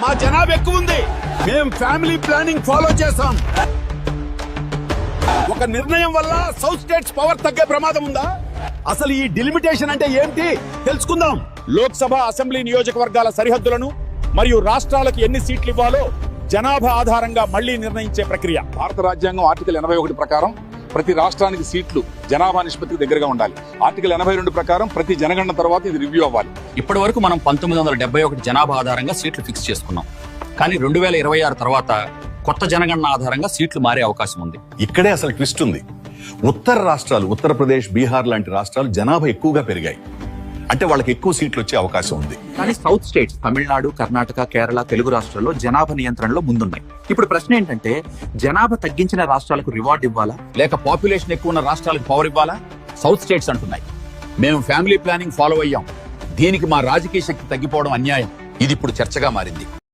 మా జనాభా ఎక్కువ ఉంది. మేం ఫ్యామిలీ ప్లానింగ్ ఫాలో చేస్తాం. ఒక నిర్ణయం వల్ల సౌత్ స్టేట్స్ పవర్ తగ్గే ప్రమాదం ఉందా? అసలు ఈ డిలిమిటేషన్ అంటే ఏంటి తెలుసుకుందాం. లోక్సభ అసెంబ్లీ నియోజకవర్గాల సరిహద్దులను మరియు రాష్ట్రాలకు ఎన్ని సీట్లు ఇవ్వాలో జనాభా ఆధారంగా మళ్లీ నిర్ణయించే ప్రక్రియ. భారత రాజ్యాంగం ఆర్టికల్ 81 ప్రకారం ప్రతి రాష్ట్రానికి సీట్లు జనాభా నిష్పత్తికి దగ్గరగా ఉండాలి. ఆర్టికల్ 82 ప్రకారం ప్రతి జనగణన తర్వాత ఇది రివ్యూ అవ్వాలి. ఇప్పటి వరకు మనం 1971 జనాభా ఆధారంగా సీట్లు ఫిక్స్ చేసుకున్నాం. కానీ 2026 తర్వాత కొత్త జనగణన ఆధారంగా సీట్లు మారే అవకాశం ఉంది. ఇక్కడే అసలు ట్విస్ట్ ఉంది. ఉత్తర రాష్ట్రాలు, ఉత్తరప్రదేశ్, బీహార్ లాంటి రాష్ట్రాలు జనాభా ఎక్కువగా పెరిగాయి. అంటే వాళ్ళకి ఎక్కువ సీట్లు వచ్చే అవకాశం ఉంది. కానీ సౌత్ స్టేట్స్ తమిళనాడు, కర్ణాటక, కేరళ, తెలుగు రాష్ట్రాల్లో జనాభా నియంత్రణలో ముందున్నాయి. ఇప్పుడు ప్రశ్న ఏంటంటే, జనాభా తగ్గించిన రాష్ట్రాలకు రివార్డ్ ఇవ్వాలా, లేక పాపులేషన్ ఎక్కువ ఉన్న రాష్ట్రాలకు పవర్ ఇవ్వాలా? సౌత్ స్టేట్స్ అంటున్నాయి, మేము ఫ్యామిలీ ప్లానింగ్ ఫాలో అయ్యాం, దీనికి మా రాజకీయ శక్తి తగ్గిపోవడం అన్యాయం. ఇది ఇప్పుడు చర్చగా మారింది.